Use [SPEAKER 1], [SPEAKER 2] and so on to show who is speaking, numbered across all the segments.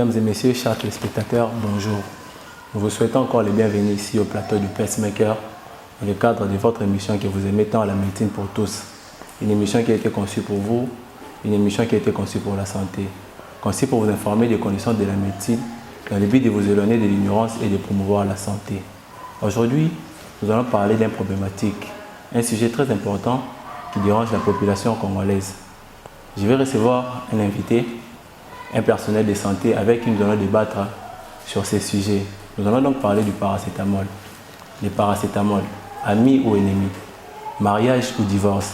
[SPEAKER 1] Mesdames et messieurs, chers téléspectateurs, bonjour. Nous vous souhaitons encore les bienvenus ici au plateau du Pacemaker dans le cadre de votre émission que vous aimez tant, la médecine pour tous. Une émission qui a été conçue pour vous, une émission qui a été conçue pour la santé, conçue pour vous informer des connaissances de la médecine dans le but de vous éloigner de l'ignorance et de promouvoir la santé. Aujourd'hui, nous allons parler d'une problématique, un sujet très important qui dérange la population congolaise. Je vais recevoir un invité, un personnel de santé avec qui nous allons débattre sur ces sujets. Nous allons donc parler du paracétamol. Le paracétamol, ami ou ennemi, mariage ou divorce.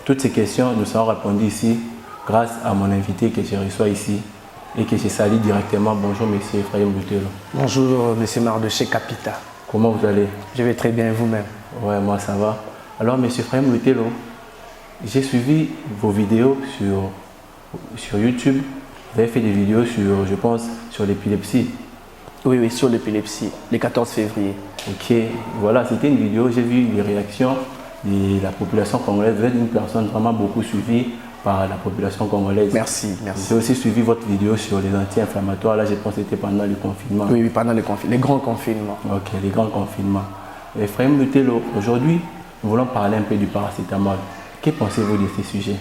[SPEAKER 1] Toutes ces questions nous seront répondues ici grâce à mon invité que je reçois ici et que je salue directement. Bonjour monsieur Ephraim Lutelo.
[SPEAKER 2] Bonjour monsieur Mardoché Capita.
[SPEAKER 1] Comment vous allez?
[SPEAKER 2] Je vais très bien, vous-même?
[SPEAKER 1] Ouais, moi ça va. Alors monsieur Ephraim Lutelo, j'ai suivi vos vidéos sur YouTube. Vous avez fait des vidéos sur, je pense, sur l'épilepsie.
[SPEAKER 2] Oui, sur l'épilepsie, le 14 février.
[SPEAKER 1] Ok, voilà, c'était une vidéo, j'ai vu les réactions de la population congolaise. Vous êtes une personne vraiment beaucoup suivie par la population congolaise.
[SPEAKER 2] Merci.
[SPEAKER 1] J'ai aussi suivi votre vidéo sur les anti-inflammatoires. Là, je pense que c'était pendant le confinement.
[SPEAKER 2] Oui, pendant les grands confinements.
[SPEAKER 1] Ok, les grands confinements. Ephraim Lutelo, aujourd'hui, nous voulons parler un peu du paracétamol. Que pensez-vous de ces sujets?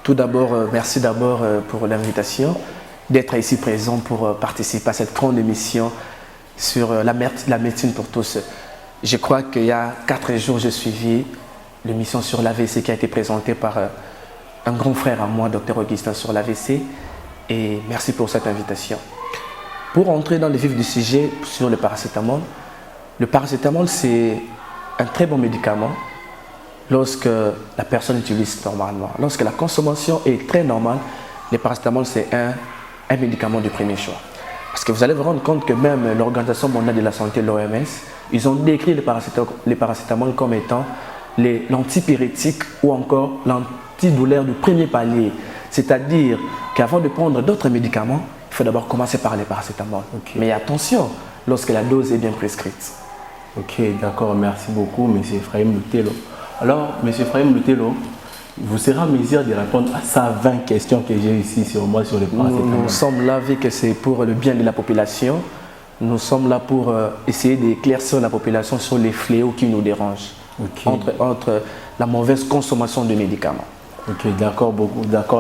[SPEAKER 2] Tout d'abord, merci d'abord pour l'invitation, d'être ici présent pour participer à cette grande émission sur la médecine pour tous. Je crois qu'il y a 4 jours, j'ai suivi l'émission sur l'AVC qui a été présentée par un grand frère à moi, Dr Augustin, sur l'AVC. Et merci pour cette invitation. Pour entrer dans le vif du sujet sur le paracétamol c'est un très bon médicament lorsque la personne utilise normalement. Lorsque la consommation est très normale, le paracétamol c'est un médicament de premier choix. Parce que vous allez vous rendre compte que même l'Organisation mondiale de la santé, l'OMS, ils ont décrit le paracétamol comme étant l'antipyrétique ou encore l'antidouleur du premier palier. C'est-à-dire qu'avant de prendre d'autres médicaments, il faut d'abord commencer par le paracétamol. Okay. Mais attention, lorsque la dose est bien prescrite.
[SPEAKER 1] Ok, d'accord, merci beaucoup, M. Ephraim Lutelo. Alors, M. Ephraim Lutelo, vous serez en mesure de répondre à 120 questions que j'ai ici sur moi sur le paracétamol.
[SPEAKER 2] Nous sommes là, vu que c'est pour le bien de la population. Nous sommes là pour essayer d'éclaircir la population sur les fléaux qui nous dérangent. Okay. Entre la mauvaise consommation de médicaments.
[SPEAKER 1] Ok, d'accord,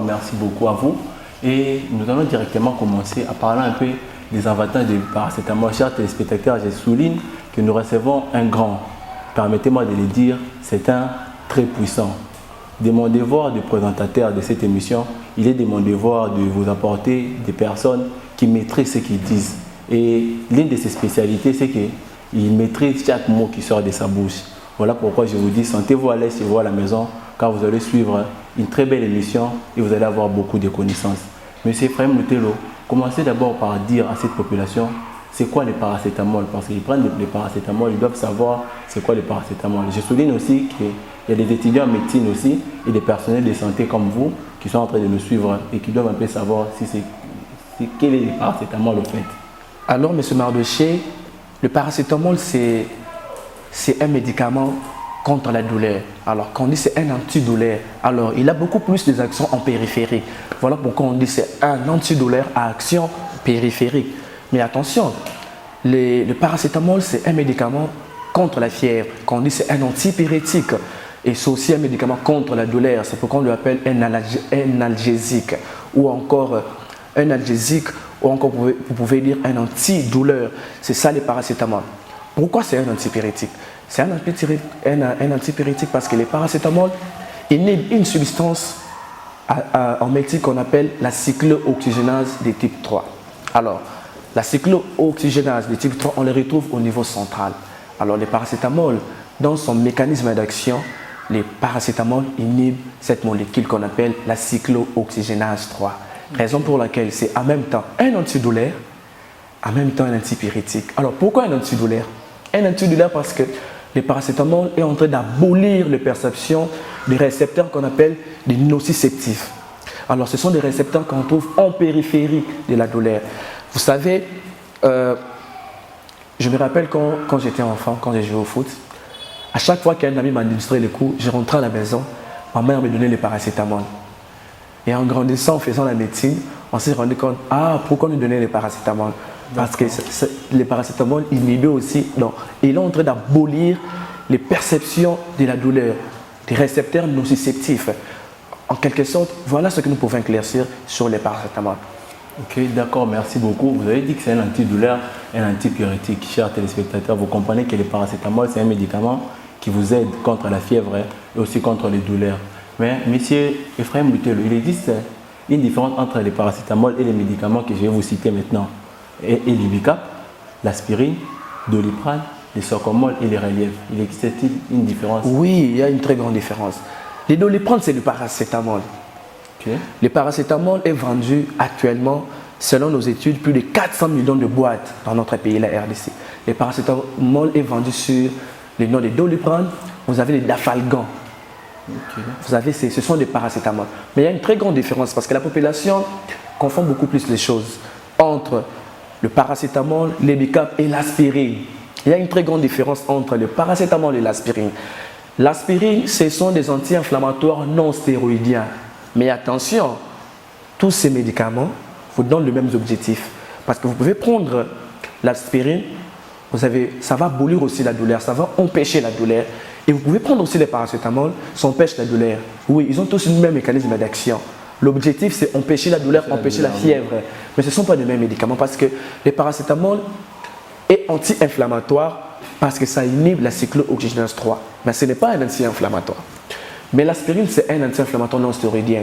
[SPEAKER 1] merci beaucoup à vous. Et nous allons directement commencer à parler un peu des avantages du paracétamol. Chers téléspectateurs, je souligne que nous recevons un grand, permettez-moi de le dire, c'est un très puissant. De mon devoir de présentateur de cette émission, il est de mon devoir de vous apporter des personnes qui maîtrisent ce qu'ils disent. Et l'une de ses spécialités, c'est qu'il maîtrise chaque mot qui sort de sa bouche. Voilà pourquoi je vous dis, sentez-vous à l'aise chez vous à la maison, car vous allez suivre une très belle émission et vous allez avoir beaucoup de connaissances. Monsieur Ephraim Lutelo, commencez d'abord par dire à cette population, c'est quoi le paracétamol? Parce qu'ils prennent le paracétamol, ils doivent savoir c'est quoi le paracétamol. Je souligne aussi qu'il y a des étudiants en médecine aussi et des personnels de santé comme vous qui sont en train de nous suivre et qui doivent un peu savoir quel est le paracétamol au fait.
[SPEAKER 2] Alors, M. Mardoché, le paracétamol, c'est un médicament contre la douleur. Alors, quand on dit c'est un antidouleur, alors il a beaucoup plus des actions en périphérie. Voilà pourquoi on dit c'est un antidouleur à action périphérique. Mais attention, le paracétamol, c'est un médicament contre la fièvre. Quand on dit c'est un antipyrétique, et c'est aussi un médicament contre la douleur. C'est pourquoi on l'appelle un analgésique ou encore un analgésique ou encore vous pouvez dire un antidouleur. C'est ça le paracétamol. Pourquoi c'est un antipyrétique? C'est un antipyrétique parce que le paracétamol inhibe une substance en médecine qu'on appelle la cyclooxygénase de type 3. Alors, la cyclooxygénase de type 3, on le retrouve au niveau central. Alors, le paracétamol, dans son mécanisme d'action, le paracétamol inhibe cette molécule qu'on appelle la cyclooxygénase 3. Raison pour laquelle c'est en même temps un antidouleur, en même temps un antipyrétique. Alors, pourquoi un antidouleur? Un antidouleur parce que le paracétamol est en train d'abolir les perceptions des récepteurs qu'on appelle des nociceptifs. Alors, ce sont des récepteurs qu'on trouve en périphérie de la douleur. Vous savez, je me rappelle quand j'étais enfant, quand j'ai joué au foot, à chaque fois qu'un ami m'administrait les coups, je rentrais à la maison, ma mère me donnait le paracétamol. Et en grandissant, en faisant la médecine, on s'est rendu compte, pourquoi nous donner les paracétamol? Parce que les paracétamol inhibent aussi, donc il est en train d'abolir les perceptions de la douleur, des récepteurs nociceptifs. En quelque sorte, voilà ce que nous pouvons éclaircir sur les paracétamol.
[SPEAKER 1] Ok, d'accord, merci beaucoup. Vous avez dit que c'est un antidouleur, un antipyrétique. Chers téléspectateurs, vous comprenez que le paracétamol, c'est un médicament qui vous aide contre la fièvre et aussi contre les douleurs. Mais, monsieur Ephraim Lutelo, il existe une différence entre les paracétamol et les médicaments que je vais vous citer maintenant. Et l'Ibicap, l'aspirine, Doliprane, les Socomol et les Relief. Il existe-t-il une différence?
[SPEAKER 2] Oui, il y a une très grande différence. Les Doliprane, c'est le paracétamol.
[SPEAKER 1] Okay.
[SPEAKER 2] Le paracétamol est vendu actuellement, selon nos études, plus de 400 millions de boîtes dans notre pays, la RDC. Le paracétamol est vendu sur le nom de Doliprane. Vous avez les Dafalgan. Okay. Vous avez, ce sont des paracétamol. Mais il y a une très grande différence parce que la population confond beaucoup plus les choses entre le paracétamol, l'Ibicap et l'aspirine. Il y a une très grande différence entre le paracétamol et l'aspirine. L'aspirine, ce sont des anti-inflammatoires non stéroïdiens. Mais attention, tous ces médicaments vous donnent le même objectif. Parce que vous pouvez prendre l'aspirine, ça va abolir aussi la douleur, ça va empêcher la douleur. Et vous pouvez prendre aussi les paracétamol, ça empêche la douleur. Oui, ils ont tous le même mécanisme d'action. L'objectif, c'est empêcher la douleur, empêcher la fièvre. Mais ce ne sont pas les mêmes médicaments parce que le paracétamol est anti-inflammatoire parce que ça inhibe la cyclooxygénase 3. Mais ce n'est pas un anti-inflammatoire. Mais l'aspirine, c'est un anti-inflammatoire non stéroïdien.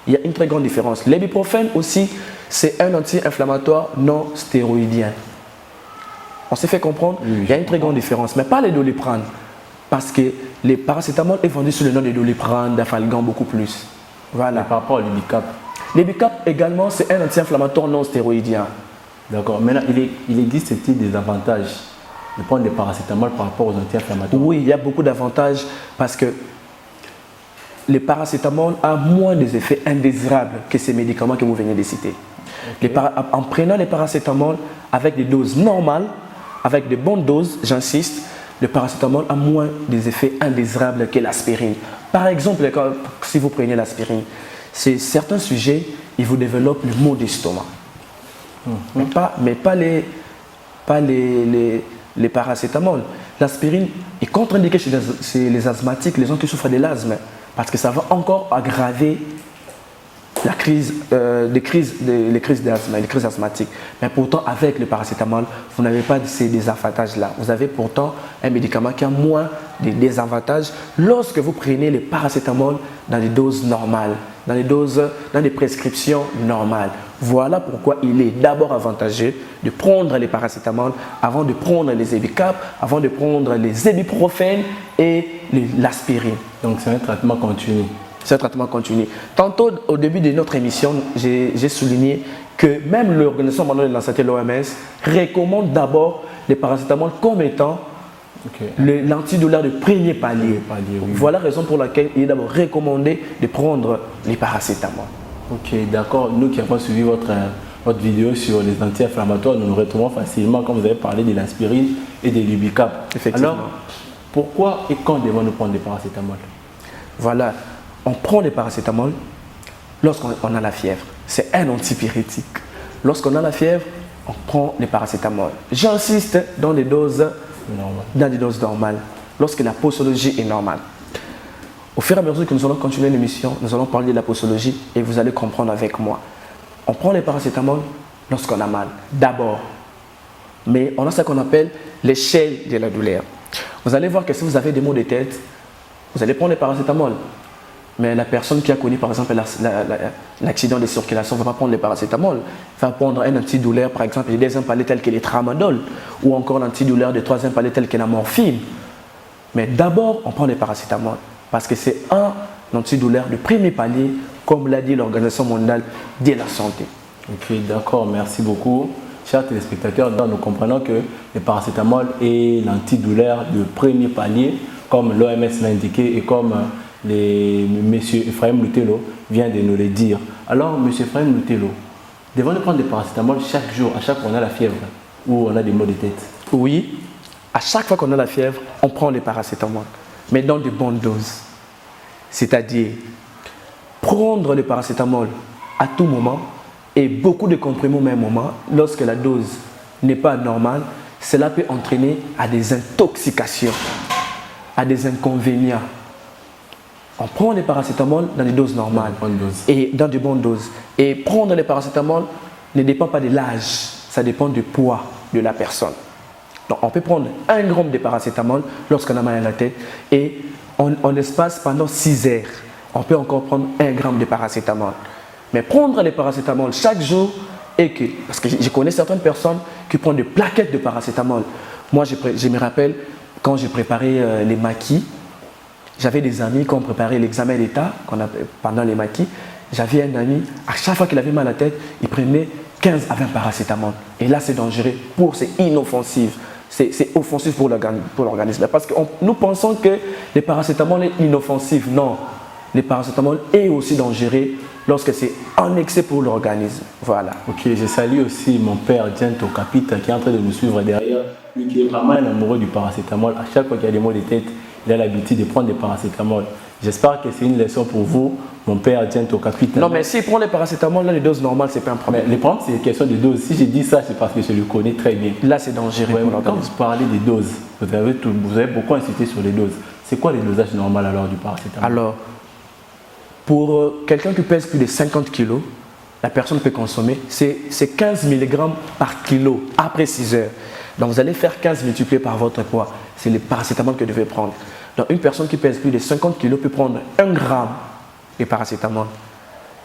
[SPEAKER 2] Il y a une très grande différence. L'ibuprofène aussi, c'est un anti-inflammatoire non stéroïdien. On s'est fait comprendre? Oui, il y a une très grande différence. Mais pas les Doliprane. Parce que les paracétamol est vendu sous le nom de Doliprane, Dafalgan, beaucoup plus. Voilà.
[SPEAKER 1] Et par rapport à l'Ibicap?
[SPEAKER 2] L'Ibicap également, c'est un anti-inflammatoire non stéroïdien.
[SPEAKER 1] D'accord. Maintenant, il existe-t-il des avantages de prendre des paracétamol par rapport aux anti-inflammatoires?
[SPEAKER 2] Oui, il y a beaucoup d'avantages parce que le paracétamol a moins des effets indésirables que ces médicaments que vous venez de citer. Okay. En prenant les paracétamol avec des doses normales, avec de bonnes doses, j'insiste, le paracétamol a moins des effets indésirables que l'aspirine. Par exemple, si vous prenez l'aspirine, certains sujets, ils vous développent le maux d'estomac. Mais pas les paracétamol. L'aspirine est contre-indiquée chez les asthmatiques, les gens qui souffrent de l'asthme, parce que ça va encore aggraver les crises d'asthme, les crises asthmatiques. Mais pourtant, avec le paracétamol, vous n'avez pas ces désavantages-là. Vous avez pourtant un médicament qui a moins de désavantages lorsque vous prenez le paracétamol dans des doses normales, dans des prescriptions normales. Voilà pourquoi il est d'abord avantageux de prendre les paracétamol avant de prendre les Ibicap, avant de prendre les ibuprofènes et l'aspirine.
[SPEAKER 1] Donc c'est un traitement continu.
[SPEAKER 2] C'est un traitement continu. Tantôt, au début de notre émission, j'ai souligné que même l'Organisation mondiale de la santé, l'OMS, recommande d'abord les paracétamol comme étant l'antidouleur de premier palier. Oui. Voilà la raison pour laquelle il est d'abord recommandé de prendre les paracétamol. Ok,
[SPEAKER 1] d'accord. Nous qui avons suivi votre vidéo sur les anti-inflammatoires, nous nous retrouvons facilement, comme vous avez parlé, de l'aspirine et de l'Ibicap.
[SPEAKER 2] Effectivement.
[SPEAKER 1] Alors, pourquoi et quand devons-nous prendre des paracétamol?
[SPEAKER 2] Voilà. On prend des paracétamol lorsqu'on a la fièvre. C'est un antipyrétique. Lorsqu'on a la fièvre, on prend les paracétamol. J'insiste dans des doses normales, lorsque la posologie est normale. Au fur et à mesure que nous allons continuer l'émission, nous allons parler de la posologie et vous allez comprendre avec moi. On prend les paracétamol lorsqu'on a mal, d'abord. Mais on a ce qu'on appelle l'échelle de la douleur. Vous allez voir que si vous avez des maux de tête, vous allez prendre les paracétamol. Mais la personne qui a connu par exemple l'accident de circulation ne va pas prendre les paracétamol. Elle va prendre un antidouleur par exemple de deuxième palier tel que les tramadol ou encore l'antidouleur de troisième palier tel que la morphine. Mais d'abord, on prend les paracétamol parce que c'est un antidouleur de premier palier comme l'a dit l'Organisation mondiale de la santé.
[SPEAKER 1] Ok, d'accord, merci beaucoup. Chers téléspectateurs, nous comprenons que le paracétamol est l'antidouleur de premier palier comme l'OMS l'a indiqué et comme M. Ephraim Lutelo vient de nous le dire. Alors, M. Ephraim Lutelo, devons-nous prendre des paracétamol chaque jour, à chaque fois qu'on a la fièvre ou on a des maux de tête?
[SPEAKER 2] Oui, à chaque fois qu'on a la fièvre, on prend les paracétamol, mais dans de bonnes doses. C'est-à-dire, prendre le paracétamol à tout moment et beaucoup de comprimés au même moment, lorsque la dose n'est pas normale, cela peut entraîner à des intoxications, à des inconvénients. On prend les paracétamol dans des doses normales et dans de bonnes doses. Et prendre les paracétamol ne dépend pas de l'âge, ça dépend du poids de la personne. Donc on peut prendre 1 gramme de paracétamol lorsqu'on a mal à la tête et on espace pendant 6 heures. On peut encore prendre 1 gramme de paracétamol. Mais prendre les paracétamol chaque jour, parce que je connais certaines personnes qui prennent des plaquettes de paracétamol. Moi, je me rappelle quand j'ai préparé les maquis, j'avais des amis qui ont préparé l'examen d'État pendant les maquis. J'avais un ami, à chaque fois qu'il avait mal à la tête, il prenait 15 à 20 paracétamol. Et là, c'est dangereux, c'est inoffensif. C'est offensif pour l'organisme. Parce que nous pensons que le paracétamol est inoffensif. Non, le paracétamol est aussi dangereux lorsque c'est en excès pour l'organisme. Voilà.
[SPEAKER 1] Ok, je salue aussi mon père, Diento Capita, qui est en train de nous suivre derrière. Lui qui est vraiment un amoureux du paracétamol. À chaque fois qu'il y a des maux de tête, il a l'habitude de prendre des paracétamol. J'espère que c'est une leçon pour vous, mon père Diento Capita.
[SPEAKER 2] Non, mais s'il prend les paracétamol, là, les doses normales, c'est pas un problème.
[SPEAKER 1] Mais le problème, c'est une question de dose. Si je dis ça, c'est parce que je le connais très bien.
[SPEAKER 2] Là, c'est dangereux pour l'organisme.
[SPEAKER 1] Quand vous parlez des doses, vous avez beaucoup insisté sur les doses. C'est quoi les dosages normaux alors du paracétamol?
[SPEAKER 2] Alors, pour quelqu'un qui pèse plus de 50 kg, la personne peut consommer, c'est 15 mg par kilo après 6 heures. Donc, vous allez faire 15 multiplié par votre poids. C'est le paracétamol que vous devez prendre. Donc, une personne qui pèse plus de 50 kg peut prendre 1 gramme de paracétamol.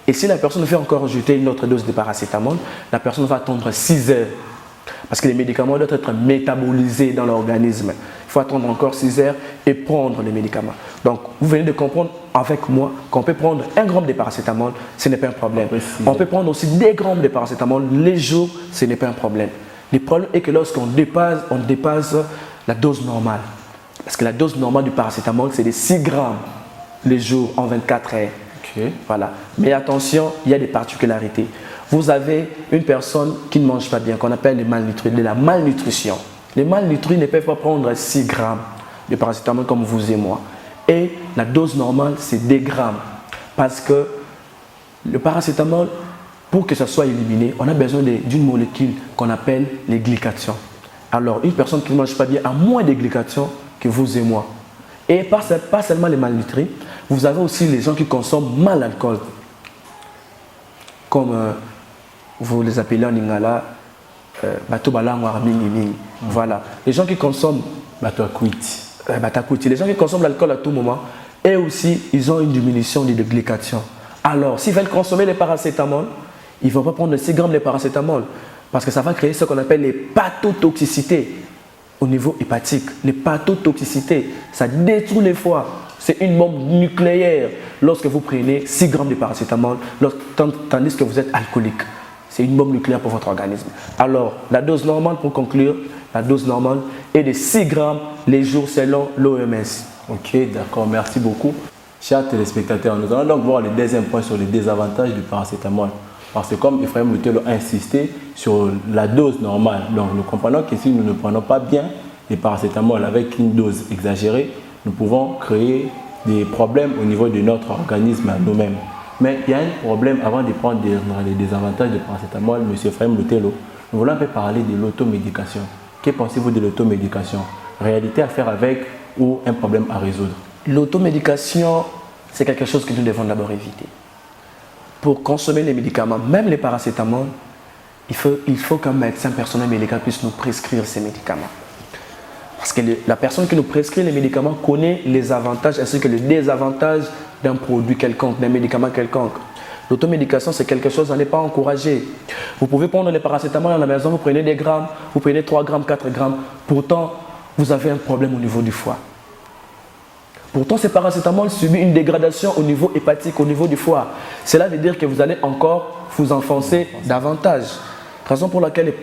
[SPEAKER 2] Et si la personne veut encore ajouter une autre dose de paracétamol, la personne va attendre 6 heures. Parce que les médicaments doivent être métabolisés dans l'organisme. Il faut attendre encore 6 heures et prendre les médicaments. Donc, vous venez de comprendre avec moi qu'on peut prendre 1 gramme de paracétamol, ce n'est pas un problème. On peut prendre aussi 2 grammes de paracétamol les jours, ce n'est pas un problème. Le problème est que lorsqu'on dépasse la dose normale, parce que la dose normale du paracétamol, c'est de 6 grammes les jours en 24 heures.
[SPEAKER 1] Okay.
[SPEAKER 2] Voilà. Mais attention, il y a des particularités. Vous avez une personne qui ne mange pas bien, qu'on appelle de la malnutrition. Les malnutris ne peuvent pas prendre 6 grammes de paracétamol comme vous et moi. Et la dose normale, c'est 2 grammes. Parce que le paracétamol, pour que ça soit éliminé, on a besoin d'une molécule qu'on appelle les glycations. Alors, une personne qui ne mange pas bien a moins de glycations que vous et moi. Et pas seulement les malnutris, vous avez aussi les gens qui consomment mal l'alcool. Comme vous les appelez en Lingala, bateau balangwa mingi. Voilà. Les gens qui consomment les gens qui consomment l'alcool à tout moment, et aussi, ils ont une diminution de glycation. Alors, s'ils veulent consommer les paracétamol, ils ne vont pas prendre 6 grammes de paracétamol parce que ça va créer ce qu'on appelle les hépatotoxicités au niveau hépatique. L'hépatotoxicité, ça détruit les foies. C'est une bombe nucléaire lorsque vous prenez 6 grammes de paracétamol, tandis que vous êtes alcoolique. C'est une bombe nucléaire pour votre organisme. Alors, la dose normale, pour conclure, la dose normale est de 6 grammes les jours selon l'OMS.
[SPEAKER 1] Ok, d'accord, merci beaucoup. Chers téléspectateurs, nous allons donc voir le deuxième point sur les désavantages du paracétamol. Parce que comme Ephraim Lutelo a insisté sur la dose normale, donc nous comprenons que si nous ne prenons pas bien le paracétamol avec une dose exagérée, nous pouvons créer des problèmes au niveau de notre organisme nous-mêmes. Mais il y a un problème avant de prendre les désavantages du paracétamol, M. Ephraim Lutelo. Nous voulons un peu parler de l'automédication. Que pensez-vous de l'automédication? Réalité à faire avec ou un problème à résoudre?
[SPEAKER 2] L'automédication, c'est quelque chose que nous devons d'abord éviter. Pour consommer les médicaments, même les paracétamol, il faut qu'un médecin personnel médical puisse nous prescrire ces médicaments. Parce que la personne qui nous prescrit les médicaments connaît les avantages ainsi que les désavantages d'un produit quelconque, d'un médicament quelconque. L'automédication, c'est quelque chose à ne pas encourager. Vous pouvez prendre les paracétamol à la maison, vous prenez des grammes, vous prenez 3 grammes, 4 grammes. Pourtant, vous avez un problème au niveau du foie. Pourtant, ces paracétamol subit une dégradation au niveau hépatique, au niveau du foie. Cela veut dire que vous allez encore vous enfoncer davantage. Raison pour laquelle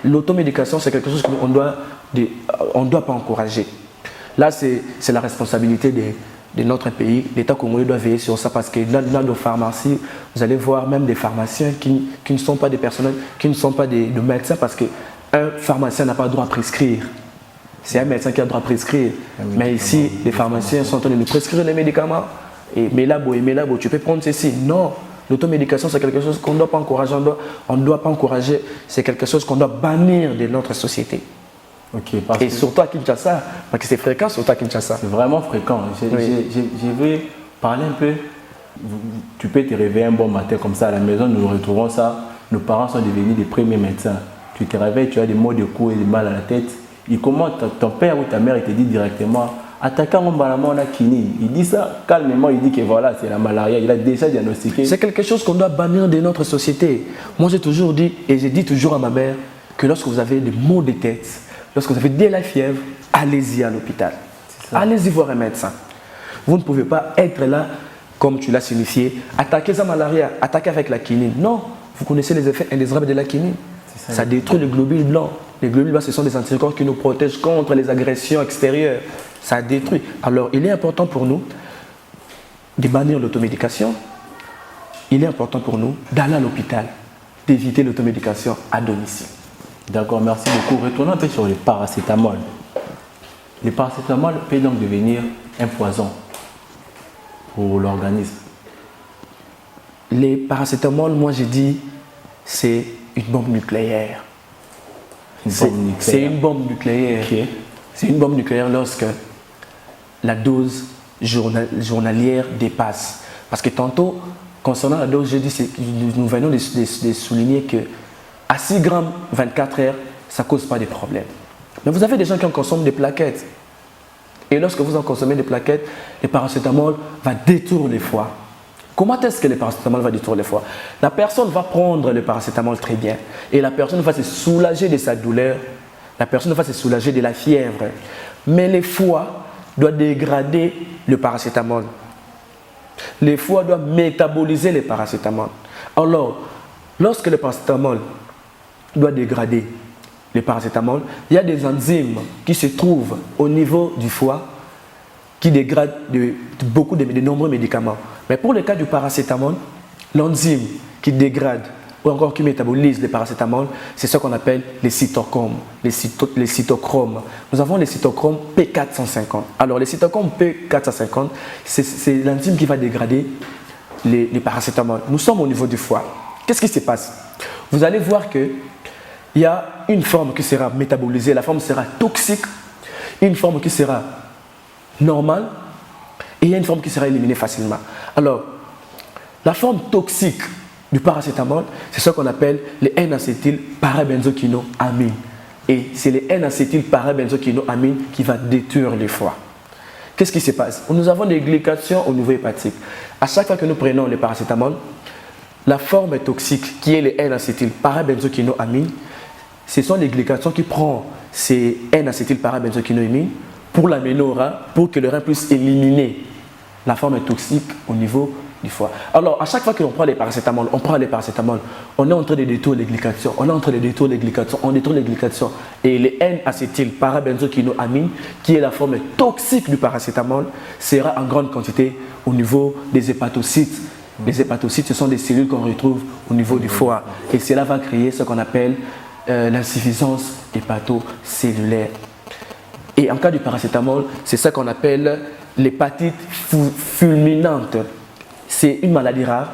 [SPEAKER 2] l'automédication, c'est quelque chose qu'on ne doit pas encourager. Là, c'est la responsabilité de notre pays. L'État congolais doit veiller sur ça parce que dans nos pharmacies, vous allez voir même des pharmaciens qui ne sont pas des personnels, qui ne sont pas des médecins parce qu'un pharmacien n'a pas le droit de prescrire. C'est un médecin qui a le droit de prescrire. Mais ici, les pharmaciens sont en train de nous prescrire les médicaments. Et mais là, tu peux prendre ceci. Non, L'automédication, c'est quelque chose qu'on ne doit pas encourager. On ne doit pas encourager. C'est quelque chose qu'on doit bannir de notre société.
[SPEAKER 1] Ok,
[SPEAKER 2] Et surtout à Kinshasa, parce que c'est fréquent, surtout à Kinshasa.
[SPEAKER 1] C'est vraiment fréquent. Je vais parler un peu. Tu peux te réveiller un bon matin comme ça à la maison, nous retrouvons ça. Nos parents sont devenus des premiers médecins. Tu te réveilles, tu as des maux de cou et des mal à la tête. Il commence, ton père ou ta mère, il te dit directement, attaquant mon balamon, on a kini. Il dit ça calmement, il dit que voilà, c'est la malaria. Il a déjà diagnostiqué.
[SPEAKER 2] C'est quelque chose qu'on doit bannir de notre société. Moi, j'ai toujours dit, et j'ai dit toujours à ma mère, que lorsque vous avez des maux de tête, lorsque vous avez de la fièvre, allez-y à l'hôpital. Allez-y voir un médecin. Vous ne pouvez pas être là, comme tu l'as signifié, attaquer sa malaria, attaquer avec la quinine. Non, vous connaissez les effets indésirables de la quinine. Ça détruit les globules blancs. Les globules blancs, ce sont des anticorps qui nous protègent contre les agressions extérieures. Ça détruit. Alors, il est important pour nous de bannir l'automédication. Il est important pour nous d'aller à l'hôpital, d'éviter l'automédication à domicile.
[SPEAKER 1] D'accord, merci beaucoup. Retournons un peu sur les paracétamol. Les paracétamol peuvent donc devenir un poison pour l'organisme.
[SPEAKER 2] Les paracétamol, moi j'ai dit, c'est une bombe nucléaire. C'est une bombe nucléaire.
[SPEAKER 1] Okay.
[SPEAKER 2] C'est une bombe nucléaire lorsque la dose journalière dépasse. Parce que tantôt, concernant la dose, j'ai dit, nous venons de souligner que à 6 grammes 24 heures, ça ne cause pas de problème. Mais vous avez des gens qui en consomment des plaquettes. Et lorsque vous en consommez des plaquettes, le paracétamol va détruire le foie. Comment est-ce que le paracétamol va détruire le foie? La personne va prendre le paracétamol très bien. Et la personne va se soulager de sa douleur. La personne va se soulager de la fièvre. Mais le foie doit dégrader le paracétamol. Le foie doit métaboliser le paracétamol. Alors, lorsque le paracétamol doit dégrader le paracétamol, il y a des enzymes qui se trouvent au niveau du foie qui dégradent de nombreux médicaments. Mais pour le cas du paracétamol, l'enzyme qui dégrade ou encore qui métabolise le paracétamol, c'est ce qu'on appelle les cytochromes. Les cytochromes. Nous avons les cytochromes P450. Alors les cytochromes P450, c'est l'enzyme qui va dégrader les paracétamol. Nous sommes au niveau du foie. Qu'est-ce qui se passe? Vous allez voir qu'il y a une forme qui sera métabolisée, la forme sera toxique, une forme qui sera normale et il y a une forme qui sera éliminée facilement. Alors, la forme toxique du paracétamol, c'est ce qu'on appelle les N-acétyl-parabenzoquinoamine. Et c'est les N-acétyl-parabenzoquinoamine qui va détruire le foie. Qu'est-ce qui se passe? Nous avons des glycations au niveau hépatique. À chaque fois que nous prenons le paracétamol, la forme toxique qui est les N-acétyl-parabenzoquinoamine, ce sont les glycations qui prennent ces N-acétyl-parabenzoquinoamine pour l'amener au rein, pour que le rein puisse éliminer la forme toxique au niveau du foie. Alors, à chaque fois que l'on prend les paracétamol, on est en train de détruire les glycations, on détruit les glycations. Et les N-acétyl-parabenzoquinoamine, qui est la forme toxique du paracétamol, sera en grande quantité au niveau des hépatocytes. Les hépatocytes, ce sont des cellules qu'on retrouve au niveau du foie. Et cela va créer ce qu'on appelle l'insuffisance hépatocellulaire. Et en cas du paracétamol, c'est ça qu'on appelle l'hépatite fulminante. C'est une maladie rare,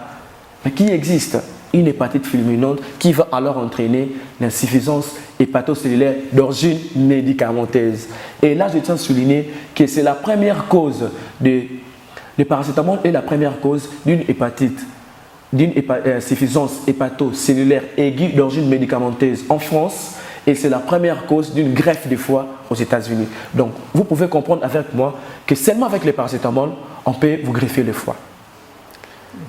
[SPEAKER 2] mais qui existe. Une hépatite fulminante qui va alors entraîner l'insuffisance hépatocellulaire d'origine médicamenteuse. Et là, je tiens à souligner que c'est la première cause le paracétamol est la première cause d'une hépatite, d'une insuffisance hépatocellulaire aiguë d'origine médicamenteuse en France et c'est la première cause d'une greffe de foie aux États-Unis. Donc, vous pouvez comprendre avec moi que seulement avec le paracétamol, on peut vous greffer le foie.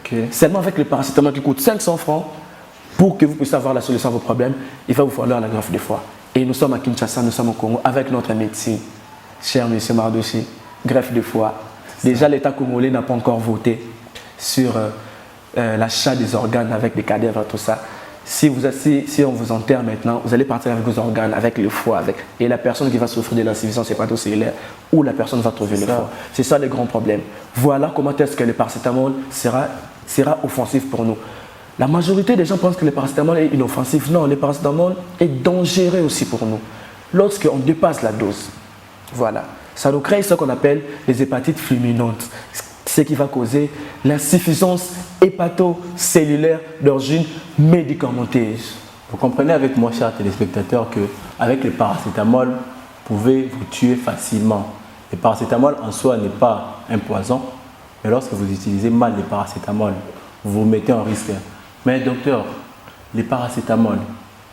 [SPEAKER 2] Okay. Seulement avec le paracétamol qui coûte 500 francs, pour que vous puissiez avoir la solution à vos problèmes, il va vous falloir la greffe de foie. Et nous sommes à Kinshasa, nous sommes au Congo, avec notre médecine. Cher M. Mardoché, greffe de foie. Déjà, l'État congolais n'a pas encore voté sur l'achat des organes avec des cadavres, tout ça. Si on vous enterre maintenant, vous allez partir avec vos organes, avec le foie, et la personne qui va souffrir de l'insuffisance hépatocellulaire, ou la personne va trouver le foie. C'est ça le grand problème. Voilà comment est-ce que le paracétamol sera offensif pour nous. La majorité des gens pensent que le paracétamol est inoffensif. Non, le paracétamol est dangereux aussi pour nous. Lorsqu'on dépasse la dose, voilà. Ça nous crée ce qu'on appelle les hépatites fulminantes. ce qui va causer l'insuffisance hépatocellulaire d'origine médicamenteuse.
[SPEAKER 1] Vous comprenez avec moi, chers téléspectateurs, qu'avec le paracétamol, vous pouvez vous tuer facilement. Le paracétamol en soi n'est pas un poison, mais lorsque vous utilisez mal le paracétamol, vous vous mettez en risque. Mais docteur, le paracétamol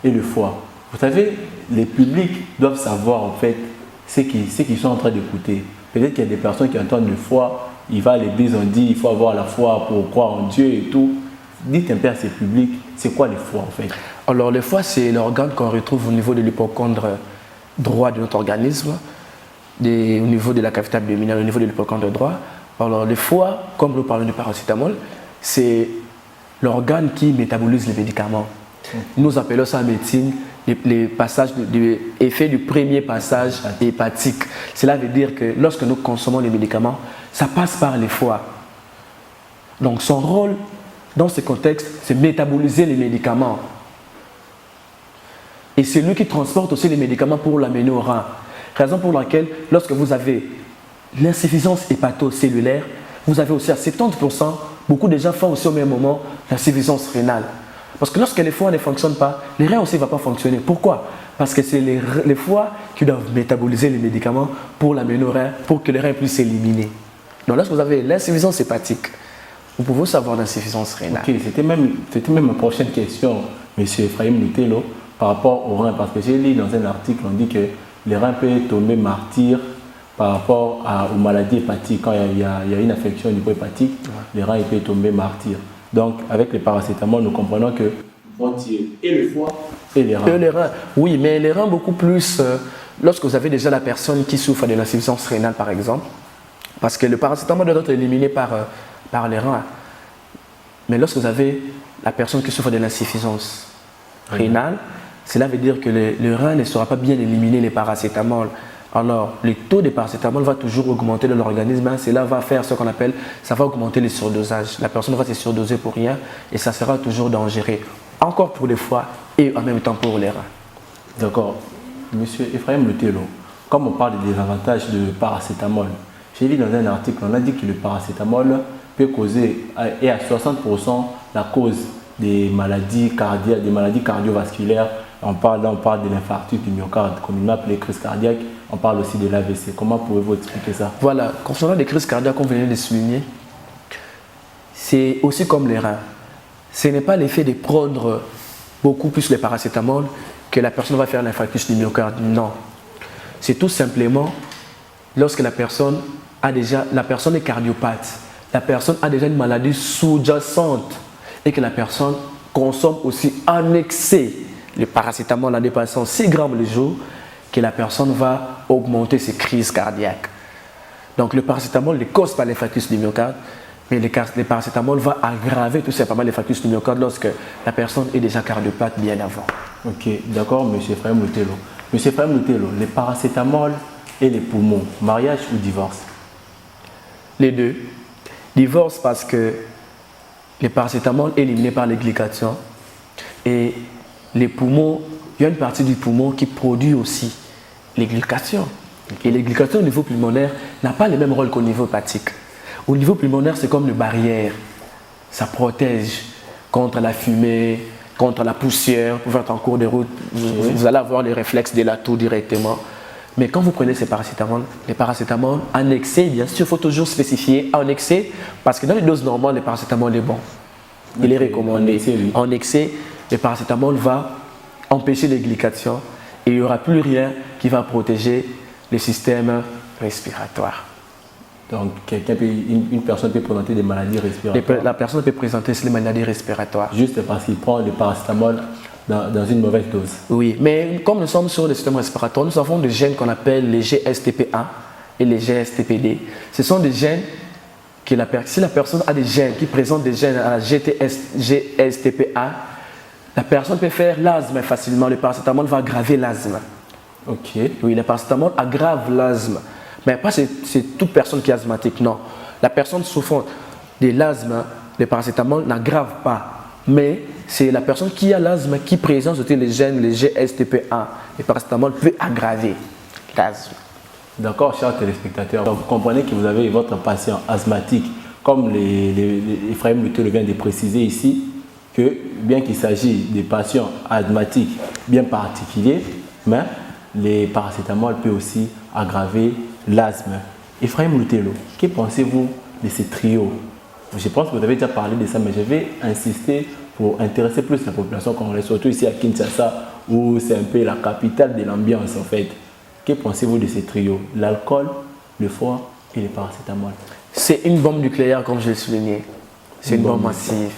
[SPEAKER 1] et le foie, vous savez, les publics doivent savoir en fait ce qu'ils sont en train d'écouter. Peut-être qu'il y a des personnes qui entendent le foie, il va à l'église, on dit il faut avoir la foi pour croire en Dieu et tout. Dites un peu à ces publics, c'est quoi le foie en fait?
[SPEAKER 2] Alors le foie, c'est l'organe qu'on retrouve au niveau de l'hypochondre droit de notre organisme, au niveau de la cavité abdominale, au niveau de l'hypochondre droit. Alors le foie, comme nous parlons du paracétamol, c'est l'organe qui métabolise les médicaments. Nous appelons ça en médecine les passages l'effet du premier passage hépatique. Cela veut dire que lorsque nous consommons les médicaments, ça passe par les foies. Donc son rôle dans ce contexte, c'est métaboliser les médicaments. Et c'est lui qui transporte aussi les médicaments pour l'amener au rein. Raison pour laquelle, lorsque vous avez l'insuffisance hépatocellulaire, vous avez aussi à 70%, beaucoup de gens font aussi au même moment l'insuffisance rénale. Parce que lorsque les foies ne fonctionnent pas, les reins aussi ne vont pas fonctionner. Pourquoi? Parce que c'est les foies qui doivent métaboliser les médicaments pour l'amener au rein, pour que les reins puissent s'éliminer. Donc lorsque vous avez l'insuffisance hépatique, vous pouvez aussi avoir l'insuffisance rénale.
[SPEAKER 1] Ok, c'était même ma prochaine question, M. Ephraim Lutello, par rapport aux reins. Parce que j'ai lu dans un article, on dit que les reins peuvent tomber martyrs par rapport aux maladies hépatiques. Quand il y a une affection au niveau hépatique, les reins peuvent tomber martyrs. Donc, avec le paracétamol, nous comprenons que on tire et le foie et les reins.
[SPEAKER 2] Et les reins, oui, mais les reins beaucoup plus lorsque vous avez déjà la personne qui souffre de l'insuffisance rénale, par exemple, parce que le paracétamol doit être éliminé par les reins. Mais lorsque vous avez la personne qui souffre de l'insuffisance rénale, cela veut dire que le rein ne sera pas bien éliminé les paracétamol. Alors, le taux de paracétamol va toujours augmenter dans l'organisme. Cela va faire ce qu'on appelle, ça va augmenter les surdosages. La personne va se surdoser pour rien et ça sera toujours dangereux. Encore pour les foies et en même temps pour les reins.
[SPEAKER 1] D'accord. Monsieur Ephraim Lutello, comme on parle des avantages de paracétamol, j'ai lu dans un article, on a dit que le paracétamol peut causer, et à 60% la cause des maladies cardiaques, des maladies cardiovasculaires. On parle de l'infarctus du myocarde, communément appelé crise cardiaque. On parle aussi de l'AVC. Comment pouvez-vous expliquer ça? Voilà,
[SPEAKER 2] concernant les crises cardiaques, comme vous venez de le souligner, c'est aussi comme les reins. Ce n'est pas l'effet de prendre beaucoup plus le paracétamol que la personne va faire l'infarctus du myocarde. Non. C'est tout simplement lorsque la personne est cardiopathe, la personne a déjà une maladie sous-jacente et que la personne consomme aussi en excès le paracétamol en dépassant 6 grammes le jour, que la personne va augmenter ses crises cardiaques. Donc le paracétamol ne cause pas l'infarctus du myocarde, mais le paracétamol va aggraver tout simplement l'infarctus du myocarde lorsque la personne est déjà cardiopathe bien avant.
[SPEAKER 1] Ok, d'accord, M. Ephraim Lutello. M. Ephraim Lutello, le paracétamol et les poumons, mariage ou divorce?
[SPEAKER 2] Les deux. Divorce parce que le paracétamol est éliminé par les glycations et les poumons, il y a une partie du poumon qui produit aussi les glycations. Et les glycations au niveau pulmonaire n'ont pas le même rôle qu'au niveau hépatique. Au niveau pulmonaire, c'est comme une barrière. Ça protège contre la fumée, contre la poussière. Vous pouvez être en cours de route, vous allez avoir les réflexes de la toux directement. Mais quand vous prenez ces paracétamol, les paracétamol en excès, bien sûr, il faut toujours spécifier en excès, parce que dans les doses normales, le paracétamol est bon. Il est recommandé. En excès, le paracétamol va empêcher les glycations et il n'y aura plus rien qui va protéger le système respiratoire.
[SPEAKER 1] Donc, une personne peut présenter des maladies respiratoires.
[SPEAKER 2] La personne peut présenter les maladies respiratoires.
[SPEAKER 1] Juste parce qu'il prend le paracétamol dans une mauvaise dose.
[SPEAKER 2] Oui, mais comme nous sommes sur le système respiratoire, nous avons des gènes qu'on appelle les GSTP1 et les GSTPD. Ce sont des gènes que si la personne a des gènes qui présentent des gènes à la GSTP1, la personne peut faire l'asthme facilement. Le paracétamol va aggraver l'asthme.
[SPEAKER 1] Ok.
[SPEAKER 2] Oui, le paracétamol aggrave l'asthme. Mais pas c'est toute personne qui est asthmatique, non. La personne souffrant de l'asthme, le paracétamol n'aggrave pas. Mais c'est la personne qui a l'asthme qui présente les gènes, les GSTP1. Le paracétamol peut aggraver l'asthme.
[SPEAKER 1] D'accord, chers téléspectateurs. Donc, vous comprenez que vous avez votre patient asthmatique comme Ephraim Luté le vient de préciser ici, que bien qu'il s'agisse des patients asthmatiques bien particuliers, mais les paracétamol peuvent aussi aggraver l'asthme. Ephraim Lutelo, que pensez-vous de ces trios? Je pense que vous avez déjà parlé de ça, mais je vais insister pour intéresser plus la population congolaise, surtout ici à Kinshasa, où c'est un peu la capitale de l'ambiance en fait. Que pensez-vous de ces trios? L'alcool, le foie et le paracétamol.
[SPEAKER 2] C'est une bombe nucléaire, comme je l'ai souligné. C'est une bombe massive.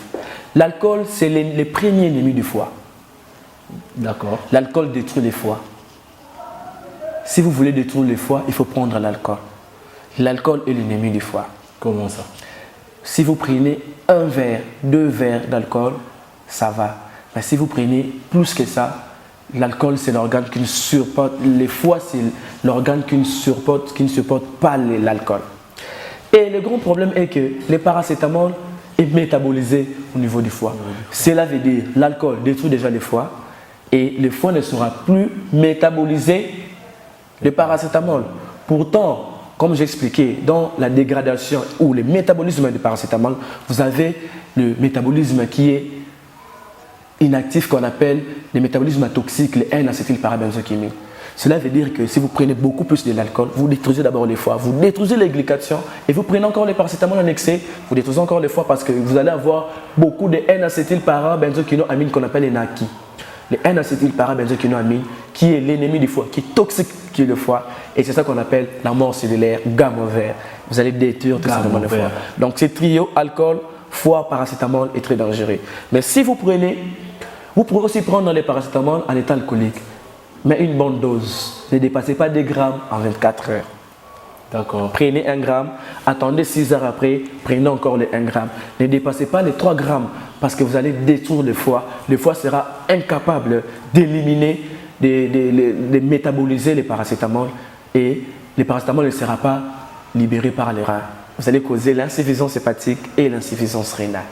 [SPEAKER 2] L'alcool, c'est le premier ennemi du foie.
[SPEAKER 1] D'accord.
[SPEAKER 2] L'alcool détruit les foies. Si vous voulez détruire les foies, il faut prendre l'alcool. L'alcool est l'ennemi du foie.
[SPEAKER 1] Comment ça?
[SPEAKER 2] Si vous prenez un verre, 2 verres d'alcool, ça va. Mais si vous prenez plus que ça, l'alcool c'est l'organe qui ne supporte, les foies c'est l'organe qui ne supporte pas l'alcool. Et le grand problème est que le paracétamol est métabolisé au niveau du foie. Cela veut dire l'alcool détruit déjà le foie et le foie ne sera plus métabolisé le paracétamol. Pourtant, comme j'ai expliqué, dans la dégradation ou le métabolisme du paracétamol, vous avez le métabolisme qui est inactif qu'on appelle le métabolisme toxique, le N-acétylparabenzochimie. Cela veut dire que si vous prenez beaucoup plus de l'alcool, vous détruisez d'abord les foies, vous détruisez les glycations et vous prenez encore le paracétamol en excès, vous détruisez encore les foies parce que vous allez avoir beaucoup de N-acétylparabenzoquinoamine qu'on appelle les NACI. Le N-acétylparabenzoquinoamine qui est l'ennemi du foie, qui est toxique, qui est le foie, et c'est ça qu'on appelle la mort cellulaire, gamme vert. Vous allez détruire tout simplement le foie. Donc ce trio, alcool, foie, paracétamol est très dangereux. Mais si vous prenez, vous pourrez aussi prendre les paracétamol en état alcoolique, mais une bonne dose. Ne dépassez pas 2 grammes en 24 heures.
[SPEAKER 1] D'accord.
[SPEAKER 2] Prenez 1 gramme, attendez 6 heures après, prenez encore les 1 gramme. Ne dépassez pas les 3 grammes parce que vous allez détruire le foie. Le foie sera incapable d'éliminer, de métaboliser les paracétamol et le paracétamol ne sera pas libéré par les reins. Vous allez causer l'insuffisance hépatique et l'insuffisance rénale.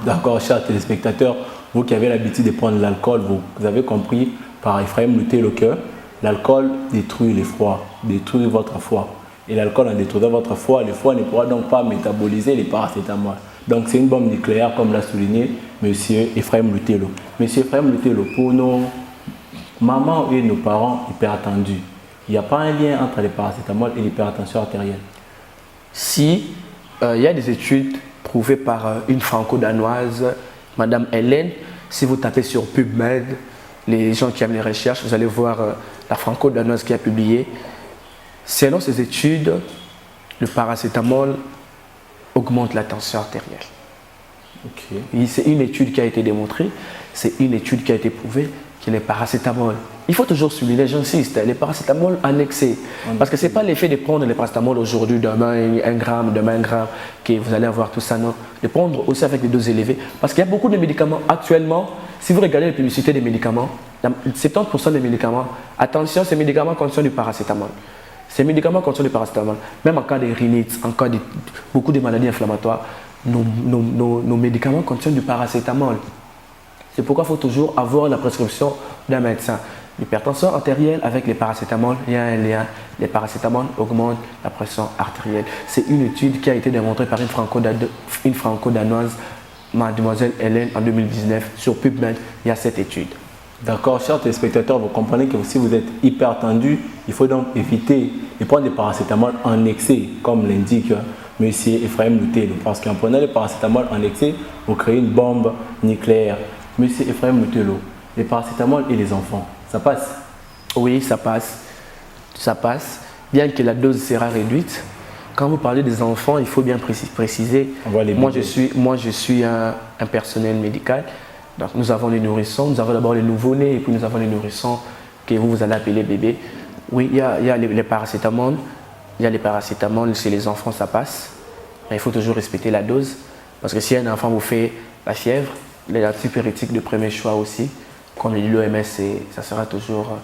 [SPEAKER 1] D'accord, chers téléspectateurs, vous qui avez l'habitude de prendre l'alcool, vous avez compris par Ephraim Lutelo que l'alcool détruit les foies, détruit votre foie. Et l'alcool en détruisant votre foie, le foie ne pourra donc pas métaboliser les paracétamol. Donc c'est une bombe nucléaire comme l'a souligné M. Ephraim Lutelo. M. Ephraim Lutelo, pour nos mamans et nos parents hypertendus, il n'y a pas un lien entre les paracétamol et l'hypertension artérielle?
[SPEAKER 2] Si, il y a des études prouvées par une franco-danoise, Madame Hélène. Si vous tapez sur PubMed, les gens qui aiment les recherches, vous allez voir la franco-danoise qui a publié. Selon ces études, le paracétamol augmente la tension artérielle. Okay. C'est une étude qui a été démontrée, c'est une étude qui a été prouvée que le paracétamol, il faut toujours souligner, j'insiste, les paracétamol en excès. Parce que ce n'est pas l'effet de prendre les paracétamol aujourd'hui, demain 1 gramme, demain 1 gramme, que vous allez avoir tout ça, non. De prendre aussi avec des doses élevées. Parce qu'il y a beaucoup de médicaments actuellement, si vous regardez les publicités des médicaments, 70% des médicaments, attention, ces médicaments contiennent du paracétamol. Ces médicaments contiennent du paracétamol. Même en cas de rhinite, en cas de beaucoup de maladies inflammatoires, nos médicaments contiennent du paracétamol. C'est pourquoi il faut toujours avoir la prescription d'un médecin. L'hypertension artérielle avec les paracétamol, il y a un lien. Les paracétamol augmentent la pression artérielle. C'est une étude qui a été démontrée par une franco-danoise, Mademoiselle Hélène, en 2019. Sur PubMed, il y a cette étude.
[SPEAKER 1] D'accord, chers téléspectateurs, vous comprenez que si vous êtes hypertendu, il faut donc éviter de prendre des paracétamol en excès, comme l'indique M. Ephraim Lutelo. Parce qu'en prenant le paracétamol en excès, vous créez une bombe nucléaire. M. Ephraim Lutelo, les paracétamol et les enfants, ça passe?
[SPEAKER 2] Oui, ça passe. Ça passe, bien que la dose sera réduite. Quand vous parlez des enfants, il faut bien préciser. Moi, je suis un personnel médical. Donc, nous avons les nourrissons, nous avons d'abord les nouveau-nés et puis nous avons les nourrissons que vous allez appeler bébés. Oui, il y a les paracétamol. Il y a les paracétamol chez les enfants, ça passe. Mais il faut toujours respecter la dose. Parce que si un enfant vous fait la fièvre, les antipyrétiques de premier choix aussi, comme le dit l'OMS, ça sera toujours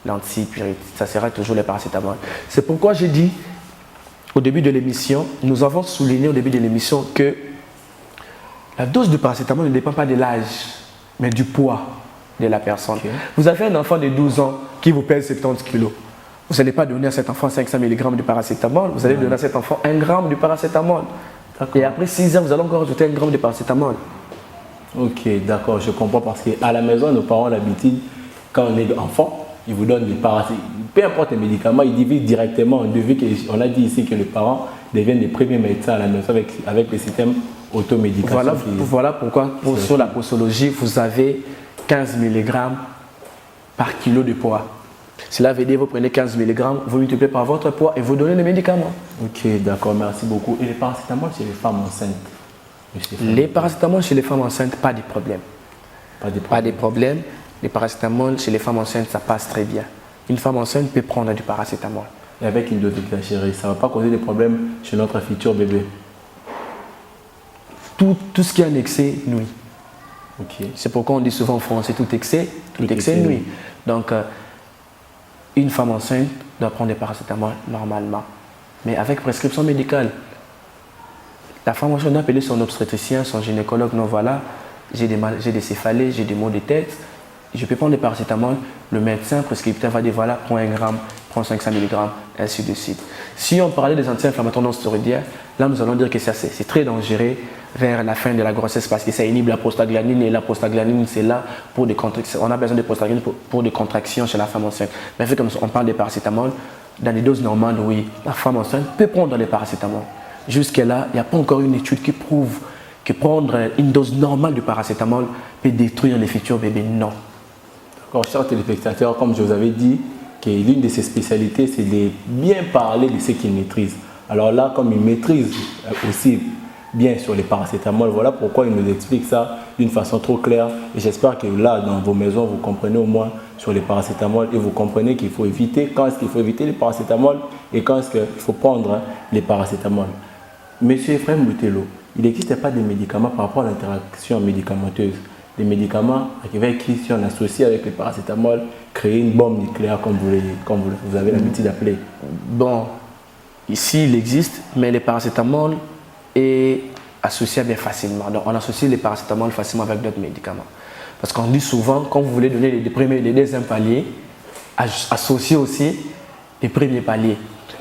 [SPEAKER 2] l'antipyrétique, ça sera toujours les paracétamol. C'est pourquoi j'ai dit au début de l'émission, nous avons souligné au début de l'émission que la dose de paracétamol ne dépend pas de l'âge, mais du poids de la personne. Okay. Vous avez un enfant de 12 ans qui vous pèse 70 kg. Vous n'allez pas donner à cet enfant 500 mg de paracétamol, vous allez donner à cet enfant 1 gramme de paracétamol. Et après 6 heures, vous allez encore ajouter 1 gramme de paracétamol.
[SPEAKER 1] Ok, d'accord, je comprends parce qu'à la maison, nos parents ont l'habitude, quand on est enfant, ils vous donnent des paracétamol. Peu importe les médicaments, ils divisent directement en deux, vu qu'on a dit ici que les parents deviennent les premiers médecins à la maison avec le système automédication.
[SPEAKER 2] Voilà pourquoi sur la posologie, vous avez 15 mg par kilo de poids. Cela veut dire que vous prenez 15 mg, vous multipliez par votre poids et vous donnez les médicaments.
[SPEAKER 1] Ok, d'accord, merci beaucoup. Et les paracétamol chez les femmes enceintes?
[SPEAKER 2] Les paracétamol chez les femmes enceintes, pas de problème. Pas de problème. Les paracétamol chez les femmes enceintes, ça passe très bien. Une femme enceinte peut prendre du paracétamol.
[SPEAKER 1] Et avec une dose de chérie, ça ne va pas causer des problèmes chez notre futur bébé?
[SPEAKER 2] Tout ce qui est un excès, nuit.
[SPEAKER 1] Okay.
[SPEAKER 2] C'est pourquoi on dit souvent en français tout excès nuit. Donc, une femme enceinte doit prendre des paracétamol normalement, mais avec prescription médicale. La femme enceinte doit appeler son obstétricien, son gynécologue, non voilà, j'ai des céphalées, j'ai des maux de tête, je peux prendre des paracétamol, le médecin prescripteur va dire voilà, prends 1 gramme, prends 500 mg, ainsi de suite. Si on parlait des anti-inflammatoires non stéroïdiens, là nous allons dire que c'est très dangereux vers la fin de la grossesse parce que ça inhibe la prostaglandine et la prostaglandine c'est là pour des contractions. On a besoin de prostaglandine pour des contractions chez la femme enceinte. Mais vu comme on parle des paracétamol, dans les doses normales, oui, la femme enceinte peut prendre des paracétamol. Jusque-là, il n'y a pas encore une étude qui prouve que prendre une dose normale de paracétamol peut détruire les futurs bébés. Non.
[SPEAKER 1] D'accord, chers téléspectateurs, comme je vous avais dit, que l'une de ses spécialités, c'est de bien parler de ce qu'il maîtrise. Alors là, comme il maîtrise aussi bien sur les paracétamol, voilà pourquoi il nous explique ça d'une façon trop claire. Et j'espère que là, dans vos maisons, vous comprenez au moins sur les paracétamol et vous comprenez qu'il faut éviter, quand est-ce qu'il faut éviter les paracétamol et quand est-ce qu'il faut prendre les paracétamol. Monsieur Ephraim Boutelo, il n'existe pas de médicaments par rapport à l'interaction médicamenteuse. Des médicaments avec qui, si on associe avec le paracétamol, créer une bombe nucléaire comme vous avez l'habitude d'appeler.
[SPEAKER 2] Bon, ici il existe, mais le paracétamol est associé bien facilement. Donc on associe les paracétamol facilement avec d'autres médicaments. Parce qu'on dit souvent, quand vous voulez donner les deuxièmes paliers, associez aussi les premiers paliers.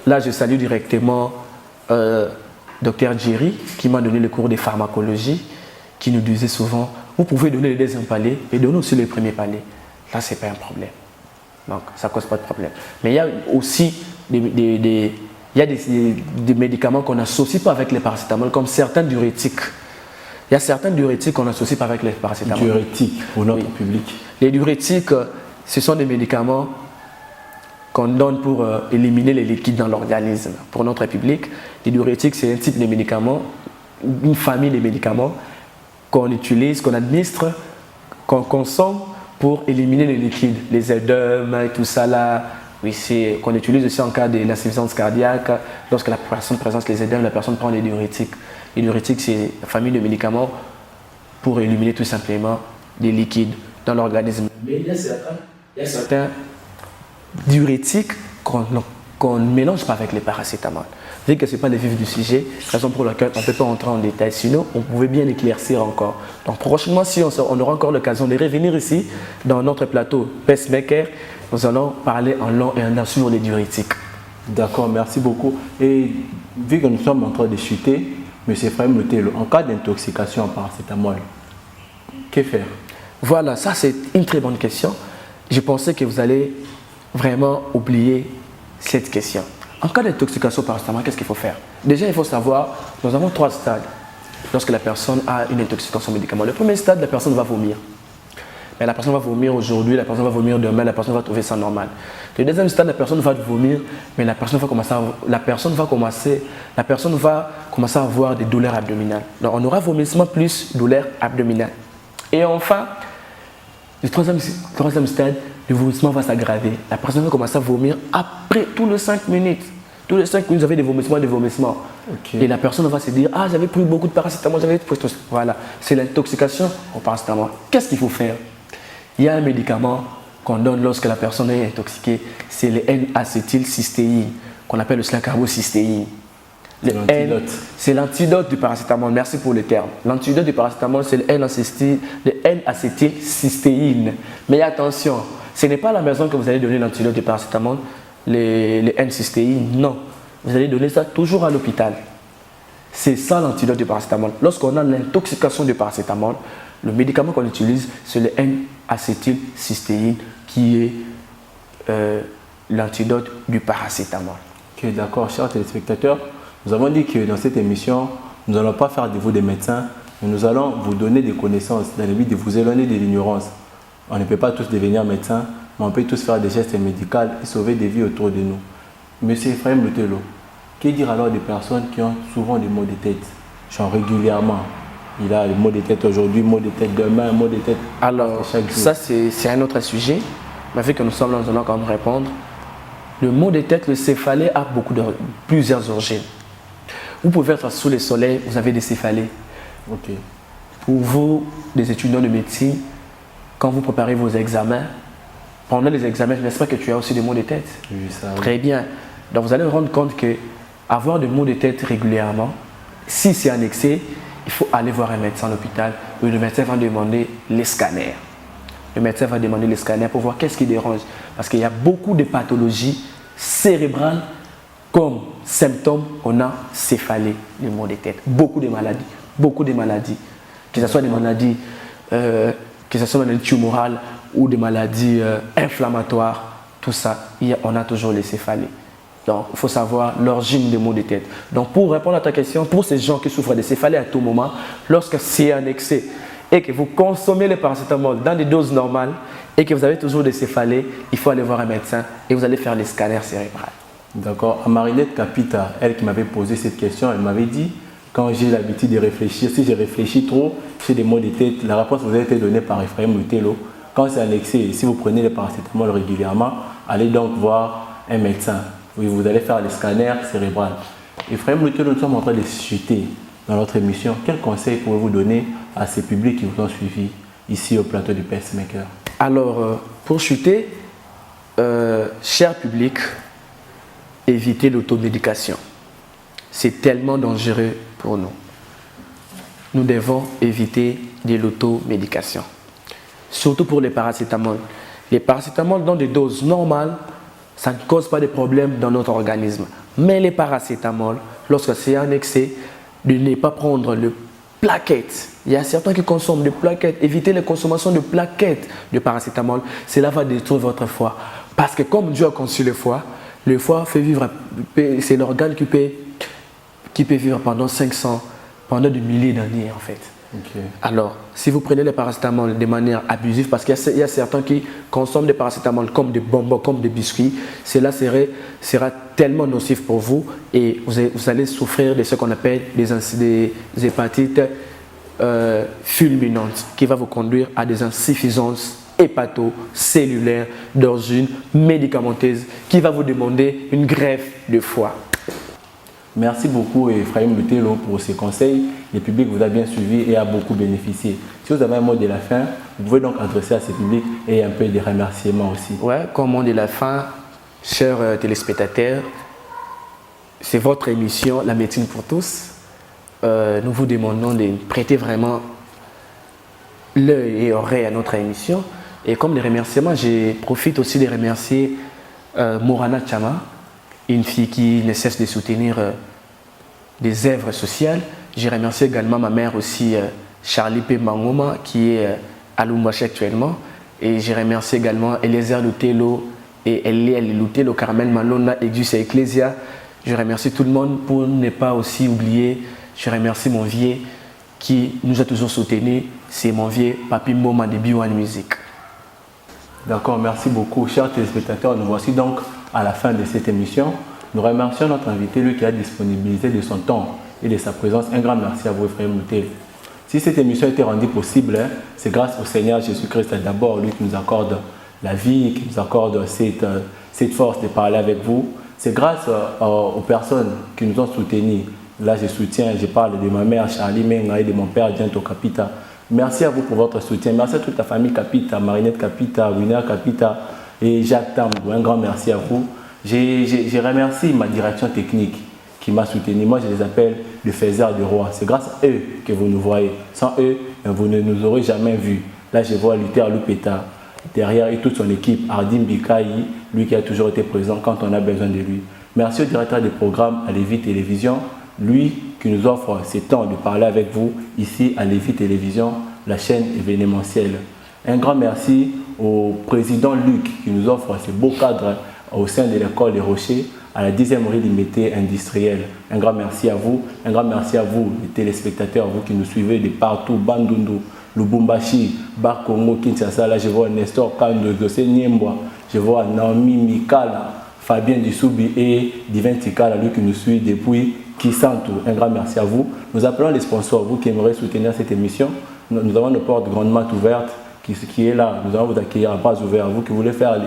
[SPEAKER 2] Là, je salue directement Dr Jerry, qui m'a donné le cours de pharmacologie, qui nous disait souvent, vous pouvez donner les deuxièmes paliers et donner aussi les premiers paliers. Là, ce n'est pas un problème. Donc, ça ne cause pas de problème. Mais il y a aussi des médicaments qu'on n'associe pas avec les paracétamol, comme certains diurétiques. Il y a certains diurétiques qu'on n'associe pas avec les paracétamol.
[SPEAKER 1] Diurétiques pour notre public.
[SPEAKER 2] Les diurétiques, ce sont des médicaments qu'on donne pour éliminer les liquides dans l'organisme. Pour notre public, les diurétiques, c'est un type de médicament, une famille de médicaments qu'on utilise, qu'on administre, qu'on consomme pour éliminer les liquides, les œdèmes et tout ça là. Oui, qu'on utilise aussi en cas d'insuffisance cardiaque. Lorsque la personne présente les œdèmes, la personne prend les diurétiques. Les diurétiques, c'est une famille de médicaments pour éliminer tout simplement des liquides dans l'organisme. Mais il y a certains diurétiques qu'on ne mélange pas avec les paracétamol. Vu que ce n'est pas le vif du sujet, raison pour laquelle on ne peut pas entrer en détail, sinon on pouvait bien éclaircir encore. Donc prochainement, si on aura encore l'occasion de revenir ici, dans notre plateau Pacemaker, nous allons parler en long et en large sur les diurétiques.
[SPEAKER 1] D'accord, merci beaucoup. Et vu que nous sommes en train de chuter, M. Ephraim Boutelo, en cas d'intoxication en paracétamol, que faire?
[SPEAKER 2] Voilà, ça c'est une très bonne question. Je pensais que vous allez vraiment oublier cette question. En cas d'intoxication par paracétamol, qu'est-ce qu'il faut faire? Déjà, il faut savoir, nous avons 3 stades lorsque la personne a une intoxication au médicament. Le premier stade, la personne va vomir. Mais la personne va vomir aujourd'hui, la personne va vomir demain, la personne va trouver ça normal. Le deuxième stade, la personne va vomir, mais la personne va commencer à avoir des douleurs abdominales. Donc, on aura vomissement plus douleurs abdominales. Et enfin, le troisième stade, le vomissement va s'aggraver. La personne va commencer à vomir après tous les 5 minutes. Tous les 5 minutes, vous avez des vomissements. Okay. Et la personne va se dire, ah, j'avais pris beaucoup de paracétamol, Voilà, c'est l'intoxication au paracétamol. Qu'est-ce qu'il faut faire? Il y a un médicament qu'on donne lorsque la personne est intoxiquée, c'est le N-acétylcystéine, qu'on appelle le carbocystéine. C'est l'antidote du paracétamol. Merci pour le terme. L'antidote du paracétamol, c'est le N-acétylcystéine. Mais attention, ce n'est pas à la maison que vous allez donner l'antidote du paracétamol, le N-cystéine. Non, vous allez donner ça toujours à l'hôpital. C'est ça l'antidote du paracétamol. Lorsqu'on a l'intoxication du paracétamol, le médicament qu'on utilise, c'est le N-acétylcystéine qui est l'antidote du paracétamol.
[SPEAKER 1] Ok, d'accord, chers téléspectateurs. Nous avons dit que dans cette émission, nous n'allons pas faire de vous des médecins, mais nous allons vous donner des connaissances dans le but de vous éloigner de l'ignorance. On ne peut pas tous devenir médecins, mais on peut tous faire des gestes médicaux et sauver des vies autour de nous. Monsieur Ephraim Lutelo, que dire alors des personnes qui ont souvent des maux de tête, genre régulièrement? Il a le maux de tête aujourd'hui, maux de tête demain, maux de tête
[SPEAKER 2] alors,
[SPEAKER 1] chaque jour.
[SPEAKER 2] Ça c'est un autre sujet, mais vu que nous sommes là, nous allons quand même répondre. Le maux de tête, le céphalée a plusieurs origines. Vous pouvez être sous le soleil, vous avez des céphalées.
[SPEAKER 1] Ok.
[SPEAKER 2] Pour vous, des étudiants de médecine, quand vous préparez vos examens, pendant les examens, je n'espère que tu as aussi des maux de tête.
[SPEAKER 1] Oui, ça, oui.
[SPEAKER 2] Très bien. Donc vous allez vous rendre compte que avoir des maux de tête régulièrement, si c'est un excès, il faut aller voir un médecin à l'hôpital où le médecin va demander les scanners. Le médecin va demander les scanners pour voir qu'est-ce qui dérange. Parce qu'il y a beaucoup de pathologies cérébrales comme symptômes, on a céphalée, les maux de tête. Beaucoup de maladies. Que ce soit des maladies, tumorales ou des maladies inflammatoires, tout ça, on a toujours les céphalées. Donc, il faut savoir l'origine des maux de tête. Donc, pour répondre à ta question, pour ces gens qui souffrent de céphalée à tout moment, lorsque c'est un excès et que vous consommez le paracétamol dans des doses normales et que vous avez toujours des céphalées, il faut aller voir un médecin et vous allez faire les scanners cérébrales.
[SPEAKER 1] D'accord. À Marinette Capita, elle qui m'avait posé cette question, elle m'avait dit, quand j'ai l'habitude de réfléchir, si je réfléchis trop, j'ai des maux de tête, la réponse vous a été donnée par Ephraim Lutelo. Quand c'est un excès, si vous prenez le paracétamol régulièrement, allez donc voir un médecin. Oui, vous allez faire les scanners cérébrales. Ephraim Lutelo, nous sommes en train de chuter dans notre émission. Quels conseils pouvez-vous donner à ces publics qui vous ont suivis ici au plateau du Pacemaker?
[SPEAKER 2] Alors, pour chuter, cher public, évitez l'automédication. C'est tellement dangereux pour nous. Nous devons éviter de l'automédication. Surtout pour les paracétamol. Les paracétamol dans des doses normales, ça ne cause pas de problème dans notre organisme. Mais les paracétamol, lorsque c'est un excès, de ne pas prendre le plaquettes. Il y a certains qui consomment des plaquettes. Évitez la consommation de plaquettes de paracétamol. Cela va détruire votre foie. Parce que comme Dieu a conçu le foie fait vivre, c'est l'organe qui peut vivre pendant 500, pendant des milliers d'années en fait.
[SPEAKER 1] Okay.
[SPEAKER 2] Alors, si vous prenez le paracétamol de manière abusive, parce qu'il y a certains qui consomment des paracétamol comme des bonbons, comme des biscuits, cela sera tellement nocif pour vous et vous allez souffrir de ce qu'on appelle des hépatites fulminantes qui va vous conduire à des insuffisances hépatocellulaires d'origine médicamenteuse qui va vous demander une greffe de foie.
[SPEAKER 1] Merci beaucoup Ephraim Lutelo pour ces conseils. Le public vous a bien suivi et a beaucoup bénéficié. Si vous avez un mot de la fin, vous pouvez donc adresser à ce public et un peu de remerciements aussi.
[SPEAKER 2] Ouais, comme mot de la fin, chers téléspectateurs, c'est votre émission La médecine pour tous. Nous vous demandons de prêter vraiment l'œil et oreille à notre émission. Et comme les remerciements, je profite aussi de remercier Morana Chama, une fille qui ne cesse de soutenir des œuvres sociales. Je remercie également ma mère aussi, Charlie P. Mangoma, qui est à Lumbashi actuellement. Et je remercie également Eliezer Lutelo et Eliel Lutelo, Carmel Malona, Exus et Ecclesia. Je remercie tout le monde pour ne pas aussi oublier. Je remercie mon vieux qui nous a toujours soutenus. C'est mon vieux Papi Moma de B1 Music.
[SPEAKER 1] D'accord, merci beaucoup. Chers téléspectateurs, nous voici donc à la fin de cette émission. Nous remercions notre invité, lui qui a disponibilisé de son temps et de sa présence. Un grand merci à vous, Ephraim Lutelo. Si cette émission a été rendue possible, c'est grâce au Seigneur Jésus-Christ d'abord, lui qui nous accorde la vie, qui nous accorde cette force de parler avec vous. C'est grâce aux personnes qui nous ont soutenus. Là, je parle de ma mère Charlie Menga et de mon père Dianto Capita. Merci à vous pour votre soutien. Merci à toute la famille Capita, Marinette Capita, Winner Capita et Jacques Tambou. Un grand merci à vous. Je remercie ma direction technique qui m'a soutenu. Moi, je les appelle le faiseur du roi. C'est grâce à eux que vous nous voyez. Sans eux, vous ne nous aurez jamais vus. Là, je vois Luther Lupeta derrière et toute son équipe, Ardim Bikaï, lui qui a toujours été présent quand on a besoin de lui. Merci au directeur des programmes à Lévis Télévision, lui qui nous offre ce temps de parler avec vous ici à Lévis Télévision, la chaîne événementielle. Un grand merci au président Luc qui nous offre ce beau cadre au sein de l'école des Rochers à la 10e rue Limité industrielle. Un grand merci à vous, les téléspectateurs, vous qui nous suivez de partout, Bandundu, Lubumbashi, Bakongo, Kinshasa, là je vois Nestor Kando, José Niemboa, je vois Naomi Mikala, Fabien Dissoubi et Divin Tikala, lui qui nous suit depuis Kisantu. Un grand merci à vous. Nous appelons les sponsors, vous qui aimeriez soutenir cette émission. Nous avons nos portes grandement ouvertes qui est là. Nous allons vous accueillir à bras ouverts. Vous qui voulez faire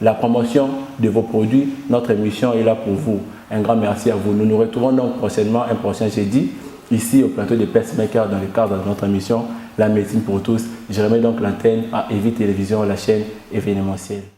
[SPEAKER 1] la promotion de vos produits, notre émission est là pour vous. Un grand merci à vous. Nous nous retrouvons donc prochainement, un prochain jeudi, ici au plateau de Pacemaker dans le cadre de notre émission La médecine pour tous. Je remets donc l'antenne à Lévis Télévision, la chaîne événementielle.